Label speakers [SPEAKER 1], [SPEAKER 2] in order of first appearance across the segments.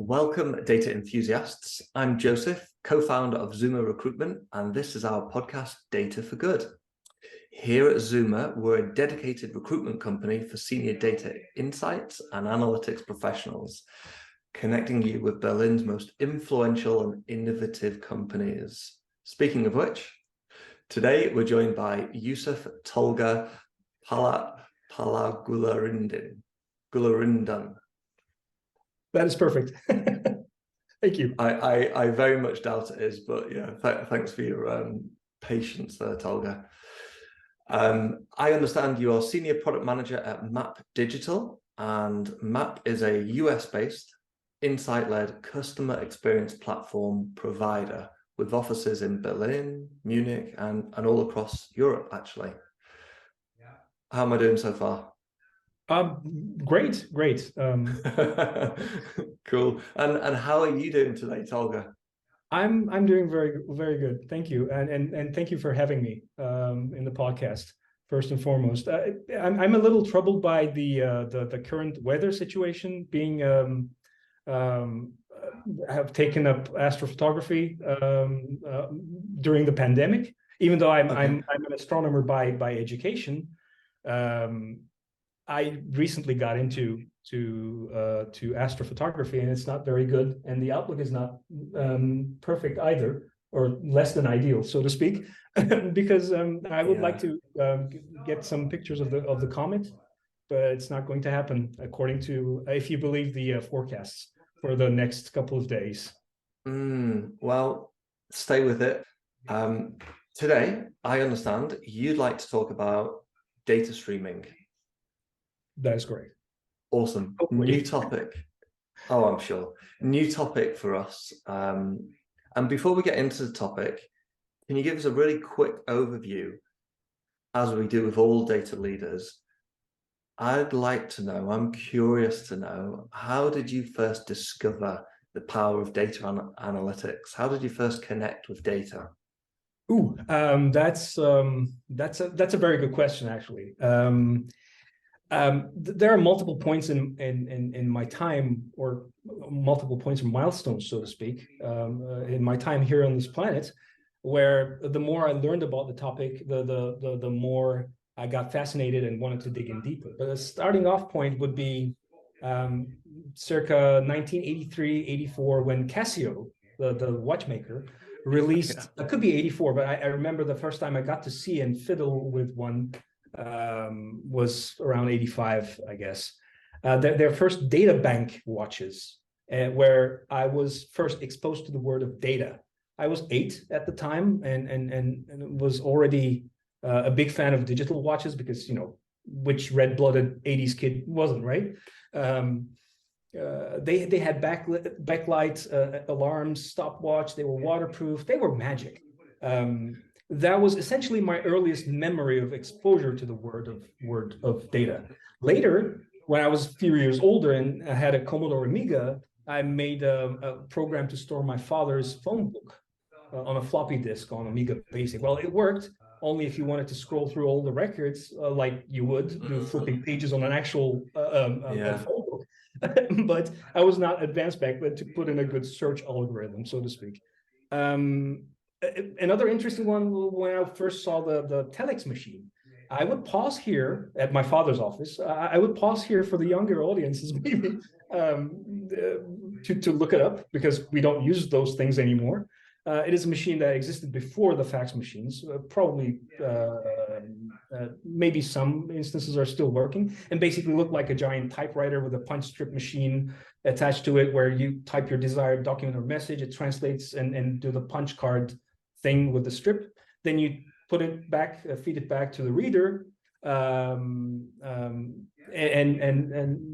[SPEAKER 1] Welcome, data enthusiasts. I'm Joseph, co-founder of Zuma Recruitment, and this is our podcast, Data for Good. Here at Zuma, we're a dedicated recruitment company for senior data insights and analytics professionals, connecting you with Berlin's most influential and innovative companies. Speaking of which, today we're joined by Yusuf Tolga Palaogullarindan.
[SPEAKER 2] That is perfect. Thank you.
[SPEAKER 1] I very much doubt it is, but yeah, thanks for your patience there, Tolga. I understand you are Senior Product Manager at Mapp Digital, and Mapp is a US-based, insight-led customer experience platform provider with offices in Berlin, Munich, and all across Europe, actually. How am I doing so far?
[SPEAKER 2] Great.
[SPEAKER 1] Cool. And how are you doing today, Tolga?
[SPEAKER 2] I'm doing very good. Thank you, and thank you for having me in the podcast. First and foremost, I'm a little troubled by the current weather situation. Being have taken up astrophotography during the pandemic, even though I'm an astronomer by education. I recently got into astrophotography, and it's not very good, and the outlook is not perfect either, or less than ideal, so to speak, because I would like to get some pictures of the comet, but it's not going to happen according to, if you believe the forecasts for the next couple of days.
[SPEAKER 1] Well, stay with it. Today, I understand you'd like to talk about data streaming.
[SPEAKER 2] That is great.
[SPEAKER 1] Awesome. New topic. Oh, I'm sure. New topic for us. And before we get into the topic, can you give us a really quick overview, as we do with all data leaders? I'd like to know, I'm curious to know, how did you first discover the power of data analytics? How did you first connect with data?
[SPEAKER 2] That's a very good question, actually. There are multiple points in my time, or multiple points or milestones, so to speak, in my time here on this planet, where the more I learned about the topic, the more I got fascinated and wanted to dig in deeper. But a starting off point would be circa 1983-84, when Casio, the watchmaker, released, it could be 84, but I remember the first time I got to see and fiddle with one was around 85, I guess. Their first data bank watches, where I was first exposed to the word of data. I was 8 at the time, and was already a big fan of digital watches, because, you know, which red-blooded 80s kid wasn't, right? They had backlight alarms, stopwatch. They were waterproof. They were magic. That was essentially my earliest memory of exposure to the word of data. Later, when I was a few years older and I had a Commodore Amiga, I made a program to store my father's phone book on a floppy disk on Amiga Basic. Well, it worked only if you wanted to scroll through all the records like you would do flipping pages on an actual phone book. But I was not advanced back then to put in a good search algorithm, so to speak. Another interesting one, when I first saw the telex machine, I would pause here at my father's office. I would pause here for the younger audiences, maybe, to look it up, because we don't use those things anymore. It is a machine that existed before the fax machines. Probably, maybe some instances are still working, and basically looked like a giant typewriter with a punch strip machine attached to it, where you type your desired document or message. It translates and do the punch card thing with the strip. Then you put it back, feed it back to the reader, and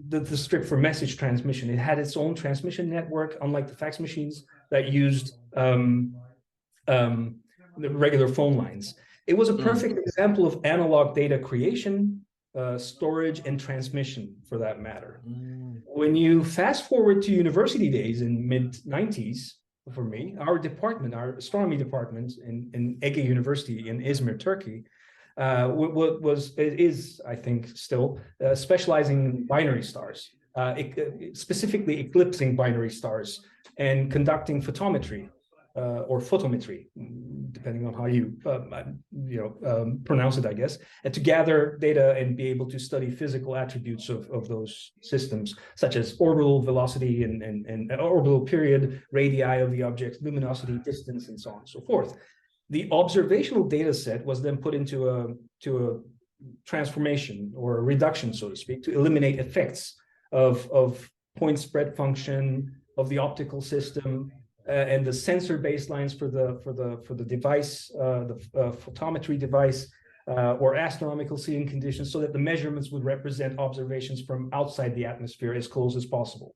[SPEAKER 2] the strip for message transmission. It had its own transmission network, unlike the fax machines that used the regular phone lines. It was a perfect example of analog data creation, storage, and transmission, for that matter. When you fast forward to university days in mid-90s, for me, our astronomy department in Ege University in Izmir, Turkey, is, I think, still specializing in binary stars. specifically eclipsing binary stars and conducting photometry or photometry, depending on how you pronounce it, I guess, and to gather data and be able to study physical attributes of those systems, such as orbital velocity and orbital period, radii of the object, luminosity, distance, and so on and so forth. The observational data set was then put into a transformation or a reduction, so to speak, to eliminate effects of point spread function, of the optical system, and the sensor baselines for the device, the photometry device, or astronomical seeing conditions, so that the measurements would represent observations from outside the atmosphere as close as possible.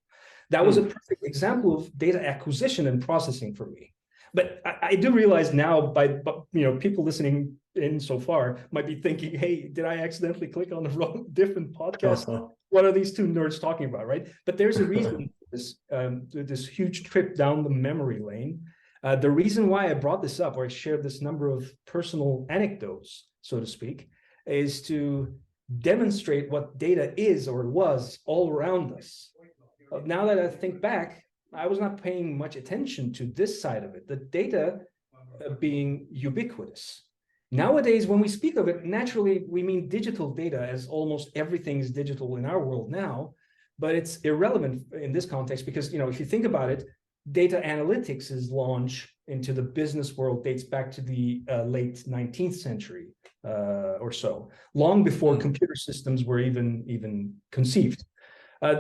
[SPEAKER 2] That was a perfect example of data acquisition and processing for me. But I do realize now, by people listening in so far might be thinking, "Hey, did I accidentally click on the wrong different podcast? What are these two nerds talking about?" Right? But there's a reason for this huge trip down the memory lane. The reason why I brought this up, or I shared this number of personal anecdotes, so to speak, is to demonstrate what data is or was all around us. Now that I think back, I was not paying much attention to this side of it, the data being ubiquitous. Nowadays, when we speak of it, naturally, we mean digital data, as almost everything is digital in our world now, but it's irrelevant in this context because, if you think about it, data analytics' launch into the business world dates back to the late 19th century or so, long before computer systems were even conceived.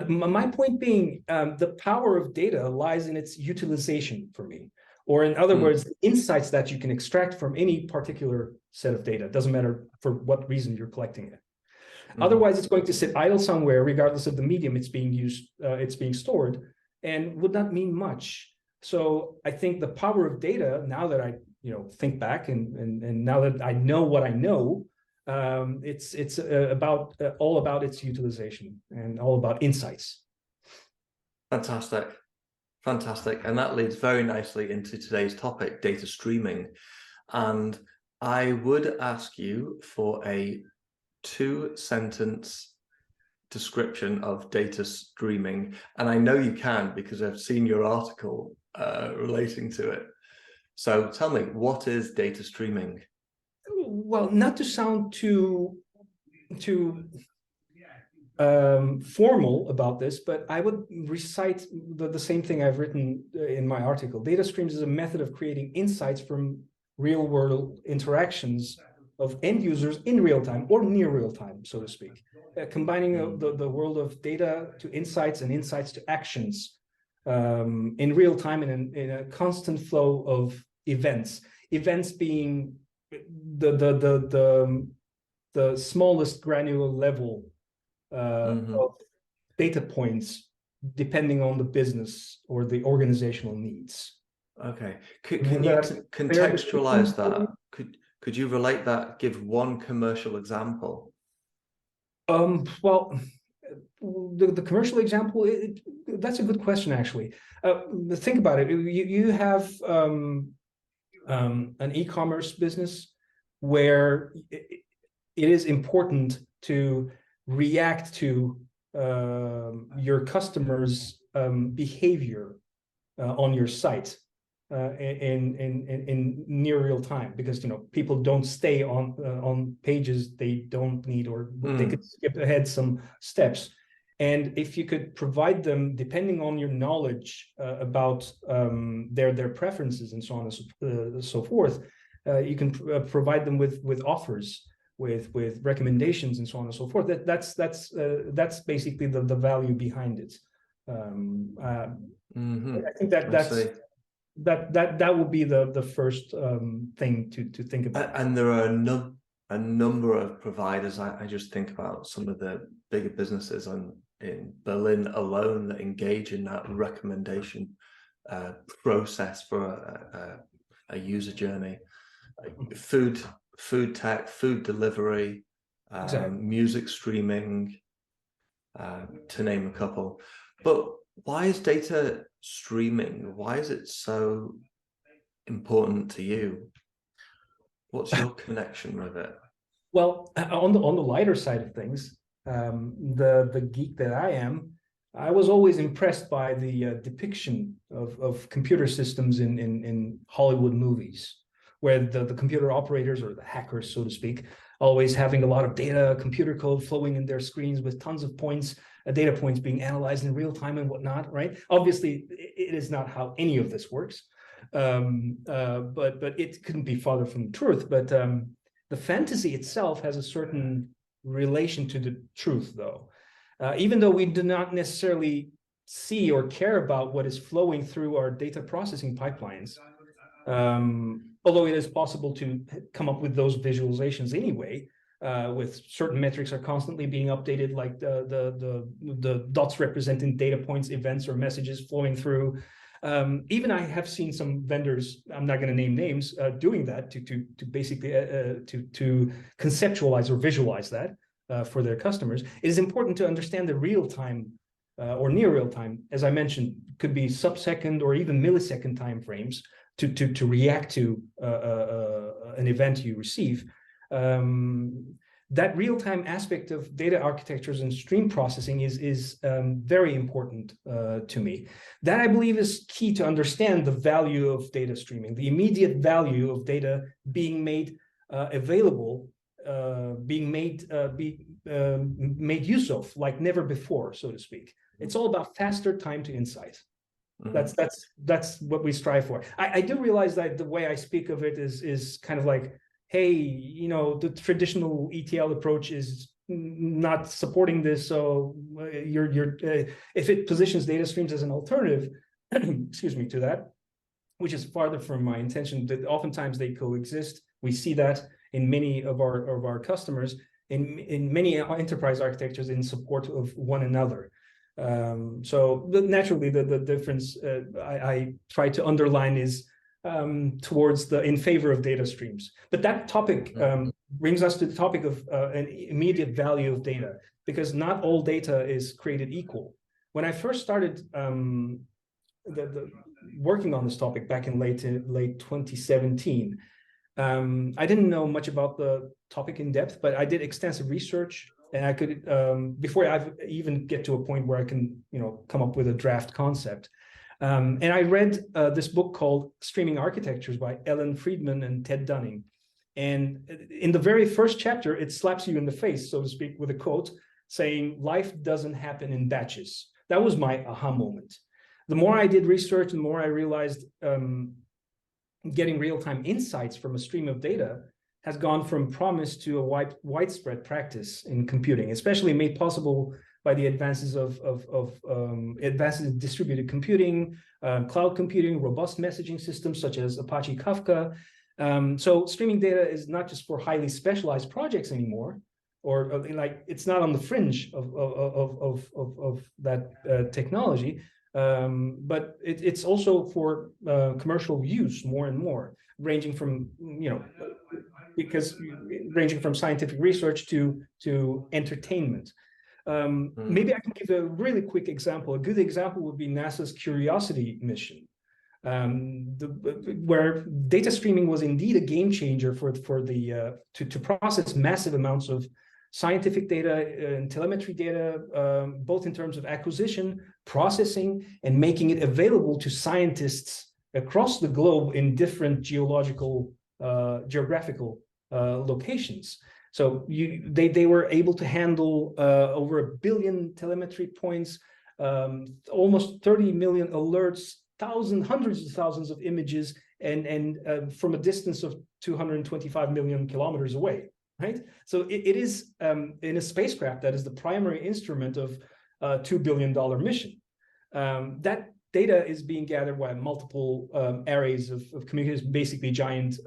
[SPEAKER 2] My point being, the power of data lies in its utilization for me, or in other words, the insights that you can extract from any particular set of data. It doesn't matter for what reason you're collecting it. Otherwise, it's going to sit idle somewhere, regardless of the medium it's being used, it's being stored, and would not mean much. So I think the power of data, now that I think back and now that I know what I know, it's all about its utilization and all about insights.
[SPEAKER 1] Fantastic. And that leads very nicely into today's topic, data streaming. And I would ask you for a 2-sentence description of data streaming. And I know you can because I've seen your article relating to it. So tell me, what is data streaming?
[SPEAKER 2] Well, not to sound too formal about this, but I would recite the same thing I've written in my article. Data streams is a method of creating insights from real-world interactions of end users in real time or near real time, so to speak, combining the world of data to insights and insights to actions in real time and in a constant flow of events. Events being the smallest granular level of data points, depending on the business or the organizational needs.
[SPEAKER 1] Okay, can you contextualize that? Could you relate that? Give one commercial example.
[SPEAKER 2] Well, the commercial example, that's a good question, actually. Think about it. You have an e-commerce business where it is important to react to your customers' behavior on your site in near real time, because people don't stay on pages they don't need, or they could skip ahead some steps. And if you could provide them, depending on your knowledge about their preferences and so on and so forth, you can provide them with offers, with recommendations and so on and so forth. That's basically the value behind it. I think that would be the first thing to think about.
[SPEAKER 1] And there are a number of providers. I just think about some of the bigger businesses in Berlin alone that engage in that recommendation process for a user journey. Food tech, food delivery, exactly. Music streaming, to name a couple. But why is data streaming? Why is it so important to you? What's your connection with it?
[SPEAKER 2] Well, on the lighter side of things, the geek that I am, I was always impressed by the depiction of computer systems in Hollywood movies, where the computer operators, or the hackers, so to speak, always having a lot of data, computer code flowing in their screens with tons of points, data points being analyzed in real time and whatnot, right? Obviously, it is not how any of this works, but it couldn't be farther from the truth. But the fantasy itself has a certain relation to the truth, though. Even though we do not necessarily see or care about what is flowing through our data processing pipelines, although it is possible to come up with those visualizations anyway, with certain metrics are constantly being updated, like the dots representing data points, events, or messages flowing through. Even I have seen some vendors, I'm not going to name names, doing that to basically to conceptualize or visualize that. For their customers, it is important to understand the real time or near real time, as I mentioned, could be sub-second or even millisecond timeframes to react to an event you receive. That real-time aspect of data architectures and stream processing is very important to me. That, I believe, is key to understand the value of data streaming, the immediate value of data being made available, being made use of like never before, so to speak. It's all about faster time to insight. That's what we strive for. I do realize that the way I speak of it is kind of like, hey, you know, the traditional ETL approach is not supporting this, so if it positions data streams as an alternative, excuse me, to that, which is farther from my intention, that oftentimes they coexist. We see that in many of our customers, in many enterprise architectures, in support of one another. So naturally, the difference I try to underline is towards in favor of data streams. But that topic brings us to the topic of an immediate value of data, because not all data is created equal. When I first started working on this topic back in late 2017, I didn't know much about the topic in depth, but I did extensive research, and I could, before I even get to a point where I can, you know, come up with a draft concept. And I read this book called Streaming Architectures by Ellen Friedman and Ted Dunning. And in the very first chapter, it slaps you in the face, so to speak, with a quote saying, "Life doesn't happen in batches." That was my aha moment. The more I did research, the more I realized getting real-time insights from a stream of data has gone from promise to a widespread practice in computing, especially made possible by the advances of advances in distributed computing, cloud computing, robust messaging systems such as Apache Kafka. So streaming data is not just for highly specialized projects anymore, or like it's not on the fringe of that technology. But it's also for commercial use more and more, ranging from, you know, ranging from scientific research to entertainment. Maybe I can give a really quick example. A good example would be NASA's Curiosity mission, where data streaming was indeed a game changer for the to process massive amounts of scientific data and telemetry data, both in terms of acquisition, processing, and making it available to scientists across the globe in different geographical locations. So they were able to handle over 1 billion telemetry points, almost 30 million alerts, hundreds of thousands of images, and from a distance of 225 million kilometers away. Right? So it is in a spacecraft that is the primary instrument of a $2 billion mission. That data is being gathered by multiple arrays of communicators, basically giant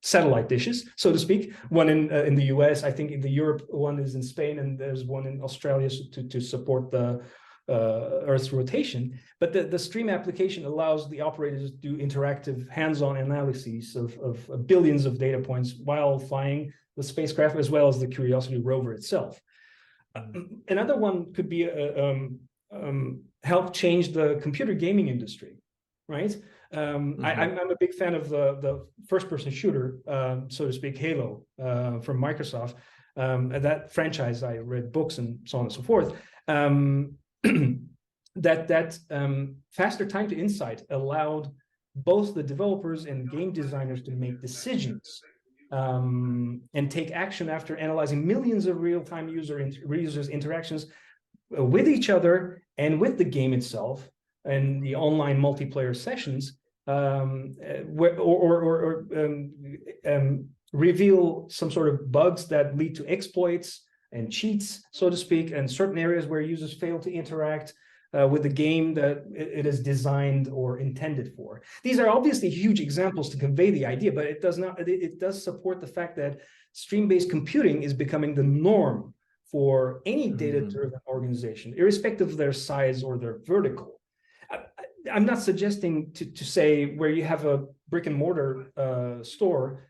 [SPEAKER 2] satellite dishes, so to speak. One in the US, I think in the Europe, one is in Spain, and there's one in Australia to support the Earth's rotation. But the stream application allows the operators to do interactive hands-on analyses of billions of data points while flying the spacecraft, as well as the Curiosity rover itself. Another one could be help change the computer gaming industry, right? I'm a big fan of the first-person shooter, so to speak, Halo from Microsoft. that franchise, I read books and so on and so forth. That faster time to insight allowed both the developers and game designers to make decisions and take action after analyzing millions of real-time users' interactions with each other and with the game itself and the online multiplayer sessions, reveal some sort of bugs that lead to exploits and cheats, so to speak, and certain areas where users fail to interact with the game that it is designed or intended for. These are obviously huge examples to convey the idea, but it does support the fact that stream-based computing is becoming the norm for any data-driven organization, irrespective of their size or their vertical. I'm not suggesting to say where you have a brick and mortar store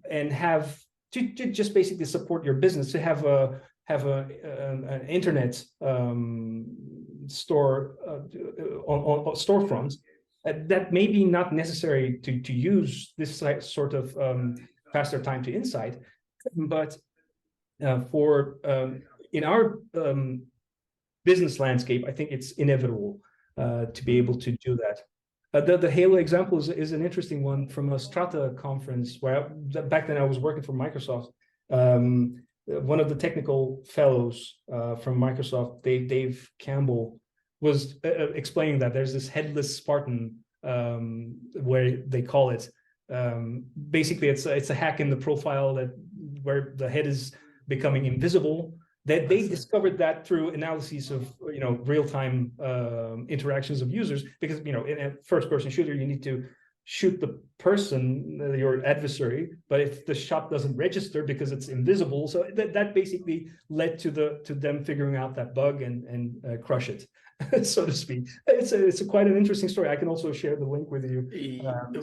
[SPEAKER 2] and have to just basically support your business, to have an internet store on storefronts. That may be not necessary to use this sort of faster time to insight, but for in our business landscape, I think it's inevitable to be able to do that. The Halo example is an interesting one from a Strata conference where back then I was working for Microsoft. One of the technical fellows from Microsoft, Dave Campbell, was explaining that there's this headless Spartan, where they call it. Basically, it's a hack in the profile where the head is becoming invisible. That they discovered that through analyses of real-time interactions of users, because in a first-person shooter you need to shoot the person, your adversary, but if the shot doesn't register because it's invisible, so that basically led to them figuring out that bug and crush it, so to speak. It's quite an interesting story. I can also share the link with you.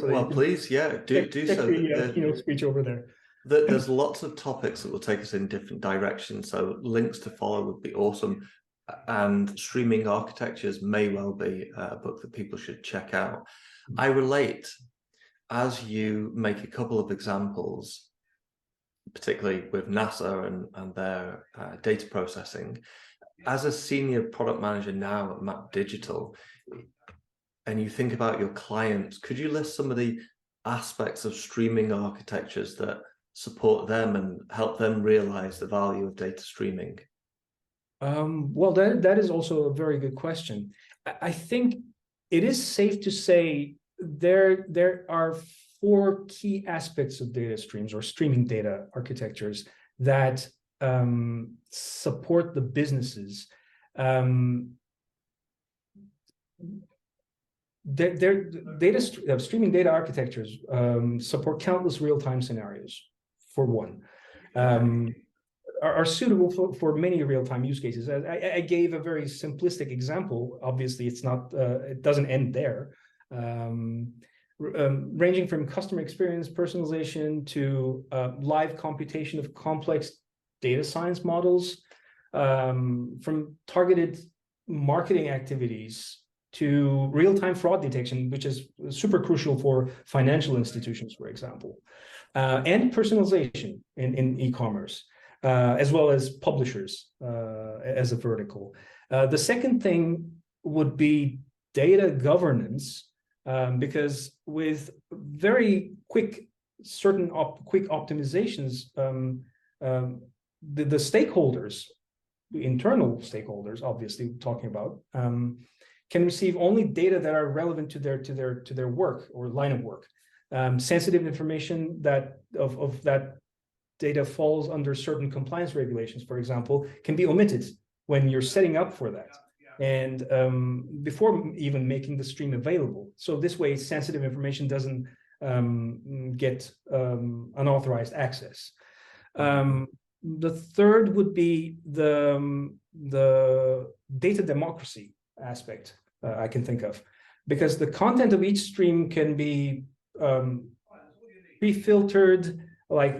[SPEAKER 1] Well, please, yeah, do so.
[SPEAKER 2] The keynote speech over there.
[SPEAKER 1] There's lots of topics that will take us in different directions, so links to follow would be awesome. And Streaming Architectures may well be a book that people should check out. I relate, as you make a couple of examples, particularly with NASA and their data processing, as a senior product manager now at Mapp Digital, and you think about your clients, could you list some of the aspects of streaming architectures that support them and help them realize the value of data streaming?
[SPEAKER 2] Well, that is also a very good question. I think it is safe to say there are 4 key aspects of data streams or streaming data architectures that support the businesses. Streaming data architectures support countless real-time scenarios, for one. Are suitable for many real-time use cases. I gave a very simplistic example. Obviously, it's not. It doesn't end there. Ranging from customer experience personalization to live computation of complex data science models, from targeted marketing activities to real-time fraud detection, which is super crucial for financial institutions, for example, and personalization in e-commerce. As well as publishers as a vertical. The second thing would be data governance, because with very quick optimizations, the stakeholders, the internal stakeholders, obviously talking about, can receive only data that are relevant to their work or line of work. Sensitive information that of that data falls under certain compliance regulations, for example, can be omitted when you're setting up for that, and before even making the stream available. So this way, sensitive information doesn't get unauthorized access. The third would be the data democracy aspect I can think of, because the content of each stream can be pre-filtered, like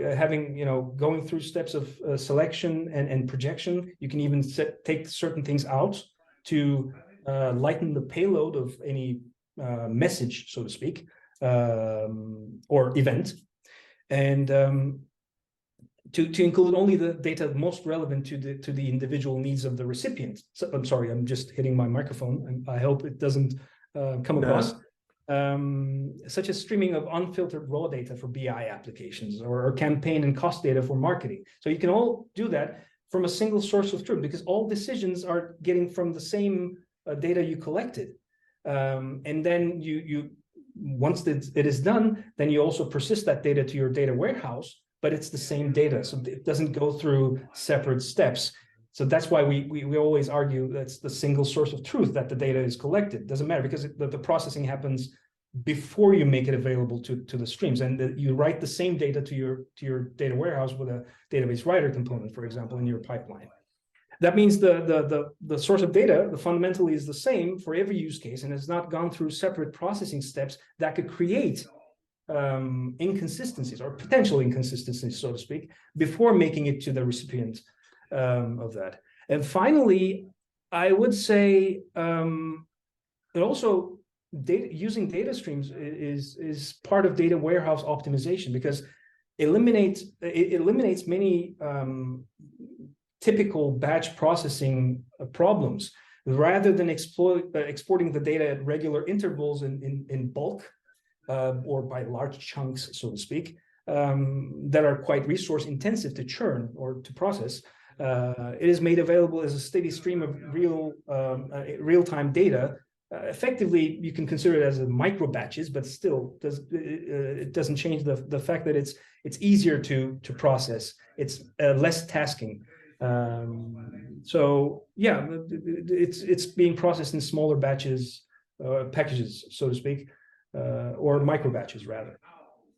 [SPEAKER 2] going through steps of selection and projection. You can even take certain things out to lighten the payload of any message, so to speak, or event. And to include only the data most relevant to the individual needs of the recipient. So, I'm sorry, I'm just hitting my microphone, and I hope it doesn't come across. Such as streaming of unfiltered raw data for BI applications, or campaign and cost data for marketing. So you can all do that from a single source of truth, because all decisions are getting from the same data you collected. And then you once it is done, then you also persist that data to your data warehouse, but it's the same data, so it doesn't go through separate steps. So that's why we always argue that's the single source of truth, that the data is collected. Doesn't matter, because the processing happens before you make it available to the streams, and you write the same data to your data warehouse with a database writer component, for example, in your pipeline. That means the source of data, fundamentally, is the same for every use case, and has not gone through separate processing steps that could create inconsistencies, or potential inconsistencies, so to speak, before making it to the recipient of that. And finally, I would say that also using data streams is part of data warehouse optimization, because it eliminates many typical batch processing problems. Rather than exporting the data at regular intervals in bulk, or by large chunks, so to speak, that are quite resource intensive to churn or to process, it is made available as a steady stream of real-time data. Effectively, you can consider it as a micro batches, but still it doesn't change the fact that it's easier to process. It's less tasking. So yeah, it's being processed in smaller batches, packages, so to speak, or micro batches rather.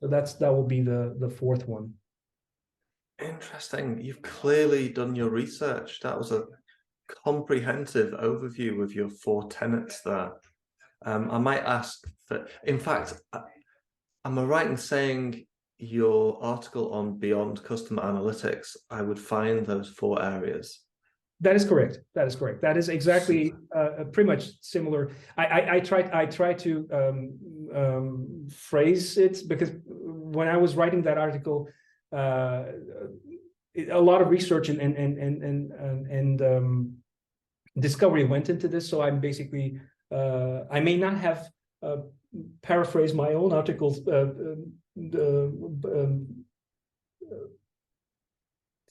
[SPEAKER 2] So that will be the fourth one.
[SPEAKER 1] Interesting. You've clearly done your research. That was a comprehensive overview of your 4 tenets there. I might ask that, in fact, am I right in saying your article on Beyond Customer Analytics, I would find those 4 areas?
[SPEAKER 2] That is correct. That is correct. That is exactly pretty much similar. I try to phrase it, because when I was writing that article, a lot of research and discovery went into this. So I'm basically I may not have paraphrased my own articles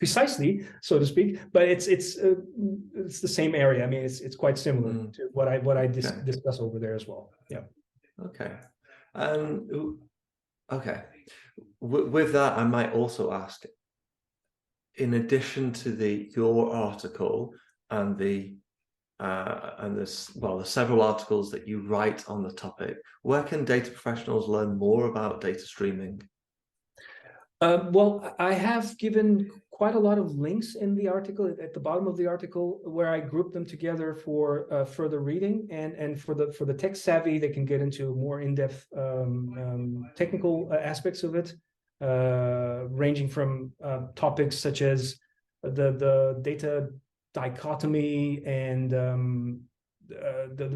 [SPEAKER 2] precisely, so to speak, but it's the same area. I mean, it's quite similar to what I discuss over there as well. Yeah.
[SPEAKER 1] Okay. Okay. With that, I might also ask, in addition to your article and the several articles that you write on the topic, where can data professionals learn more about data streaming?
[SPEAKER 2] Well, I have given quite a lot of links in the article, at the bottom of the article, where I group them together for further reading, and for the tech savvy, they can get into more in-depth technical aspects of it, ranging from topics such as the data dichotomy and the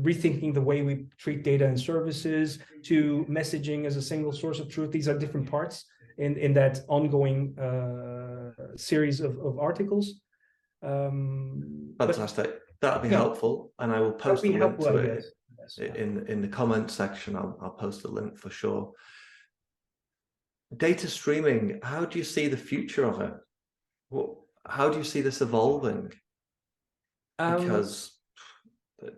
[SPEAKER 2] rethinking the way we treat data and services, to messaging as a single source of truth. These are different parts in that ongoing series of articles.
[SPEAKER 1] Fantastic. That'd be helpful, and I will post a link to it in the comment section. I'll post a link for sure. Data streaming, how do you see the future of it? How do you see this evolving? Because the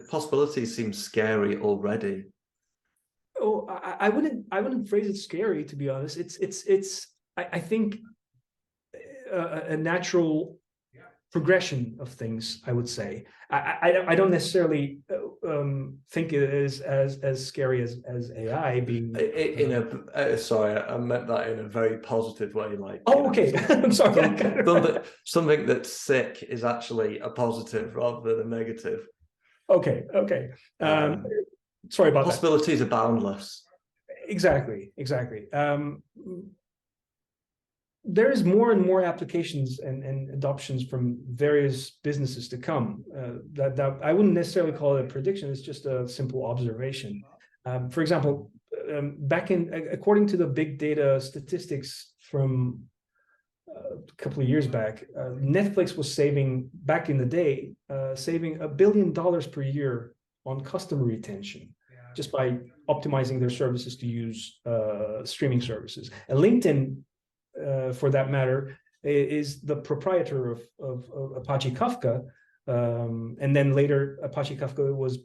[SPEAKER 1] possibilities seem scary already.
[SPEAKER 2] Oh, I wouldn't phrase it scary, to be honest. I think a natural progression of things, I would say. I don't necessarily think it is as scary as AI being.
[SPEAKER 1] Sorry, I meant that in a very positive way. Like,
[SPEAKER 2] okay, I'm sorry.
[SPEAKER 1] Something that's sick is actually a positive rather than a negative.
[SPEAKER 2] Okay. Sorry about that.
[SPEAKER 1] Possibilities are boundless. Exactly.
[SPEAKER 2] There is more and more applications and adoptions from various businesses to come. That I wouldn't necessarily call it a prediction. It's just a simple observation. For example, according to the big data statistics from a couple of years back. Netflix was saving, back in the day, saving $1 billion per year on customer retention just by optimizing their services to use streaming services. And LinkedIn, for that matter, is the proprietor of Apache Kafka. And then later, Apache Kafka was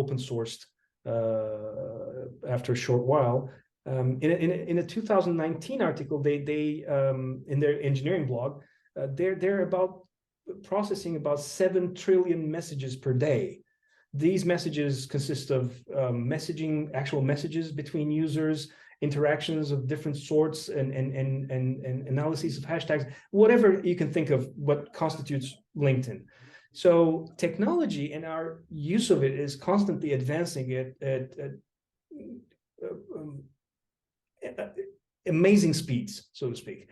[SPEAKER 2] open sourced after a short while. In a 2019 article, they in their engineering blog, they're about processing about 7 trillion messages per day. These messages consist of messaging, actual messages between users, interactions of different sorts, and analyses of hashtags, whatever you can think of what constitutes LinkedIn. So technology and our use of it is constantly advancing at amazing speeds, so to speak.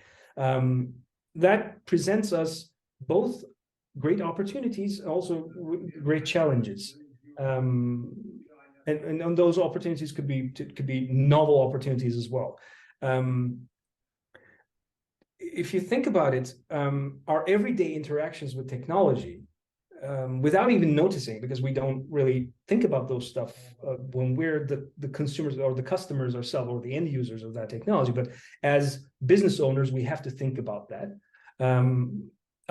[SPEAKER 2] That presents us both great opportunities, also great challenges. And those opportunities could be novel opportunities as well. If you think about it, our everyday interactions with technology, without even noticing, because we don't really think about those stuff when we're the consumers or the customers ourselves or the end users of that technology. But as business owners, we have to think about that.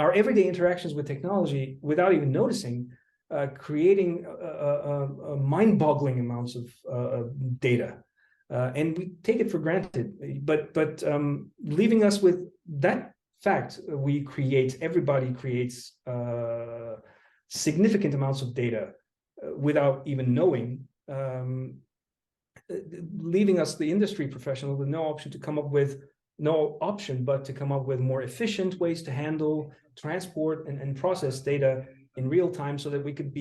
[SPEAKER 2] Our everyday interactions with technology, without even noticing, creating mind-boggling amounts of data, and we take it for granted. But leaving us with that fact, everybody creates significant amounts of data without even knowing, leaving us, the industry professional, with no option but to come up with more efficient ways to handle, transport, and process data in real time, so that we could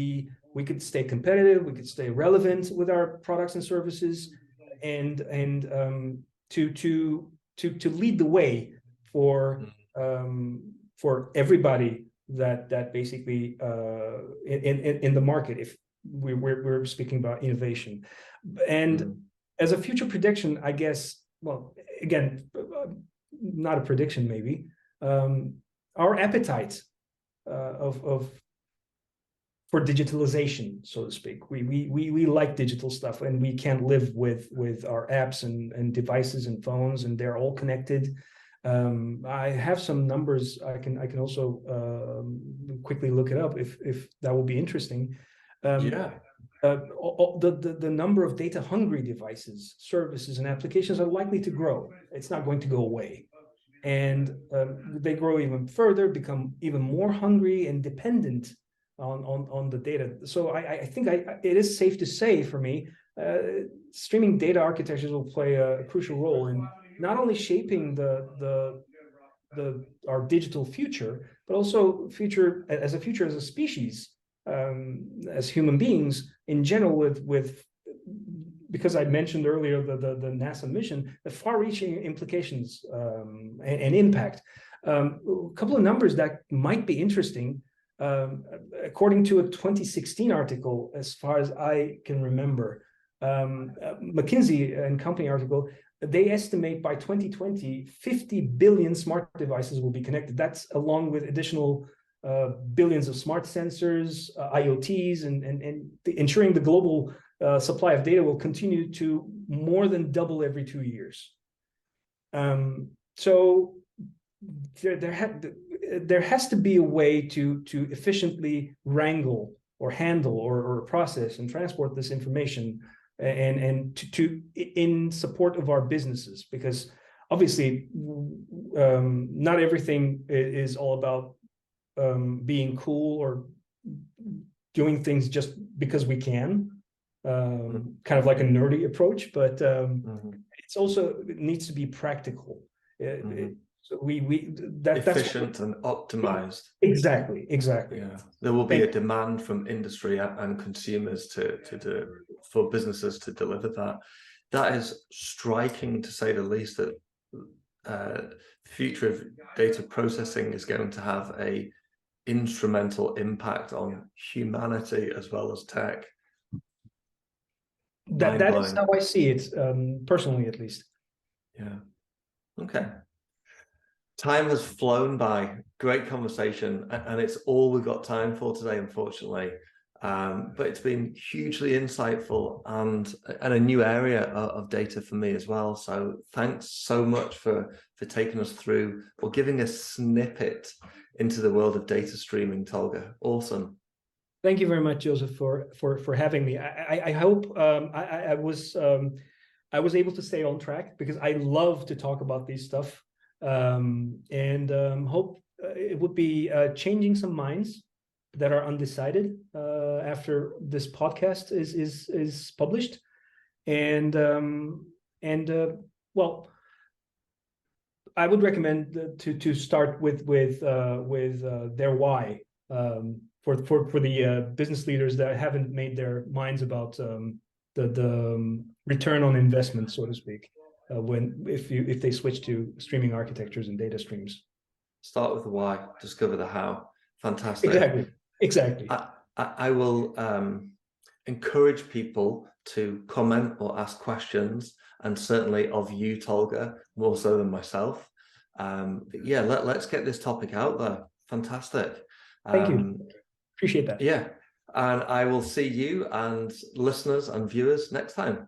[SPEAKER 2] stay competitive, we could stay relevant with our products and services, and to lead the way for everybody that basically in the market, if we're speaking about innovation. And as a future prediction, I guess, well, again, not a prediction maybe, our appetite for digitalization, so to speak. We like digital stuff, and we can't live with our apps and devices and phones, and they're all connected. I have some numbers. I can also quickly look it up if that will be interesting. The number of data hungry devices, services, and applications are likely to grow. It's not going to go away, and they grow even further, become even more hungry and dependent on the data. So I think it is safe to say, for me, streaming data architectures will play a crucial role in not only shaping our digital future, but also future as a species, as human beings in general, with because I mentioned earlier the NASA mission, the far-reaching implications and impact. A couple of numbers that might be interesting. According to a 2016 article, as far as I can remember, McKinsey and Company article, they estimate by 2020, 50 billion smart devices will be connected. That's along with additional billions of smart sensors, IoTs, and ensuring the global supply of data will continue to more than double every 2 years. So there has to be a way to efficiently wrangle or handle or process and transport this information, and to in support of our businesses, because obviously not everything is all about being cool or doing things just because we can, kind of like a nerdy approach, but it's also, it needs to be practical. So that's
[SPEAKER 1] efficient and optimized.
[SPEAKER 2] Exactly.
[SPEAKER 1] Yeah, there will be a demand from industry and consumers for businesses to deliver that. That is striking, to say the least. That the future of data processing is going to have a instrumental impact on humanity as well as tech.
[SPEAKER 2] That is how I see it, personally, at least.
[SPEAKER 1] Yeah. Okay. Time has flown by. Great conversation, and it's all we've got time for today, unfortunately. But it's been hugely insightful and a new area of data for me as well. So thanks so much for taking us through or giving a snippet into the world of data streaming, Tolga. Awesome.
[SPEAKER 2] Thank you very much, Joseph, for having me. I hope I was able to stay on track, because I love to talk about these stuff, and hope it would be changing some minds that are undecided after this podcast is published, and well, I would recommend to start with their why, for the business leaders that haven't made their minds about the return on investment, so to speak, if they switch to streaming architectures and data streams.
[SPEAKER 1] Start with the why, discover the how. Fantastic.
[SPEAKER 2] Exactly.
[SPEAKER 1] I will encourage people to comment or ask questions, and certainly of you, Tolga, more so than myself. But yeah, let's get this topic out there. Fantastic.
[SPEAKER 2] Thank you. Appreciate that.
[SPEAKER 1] Yeah. And I will see you and listeners and viewers next time.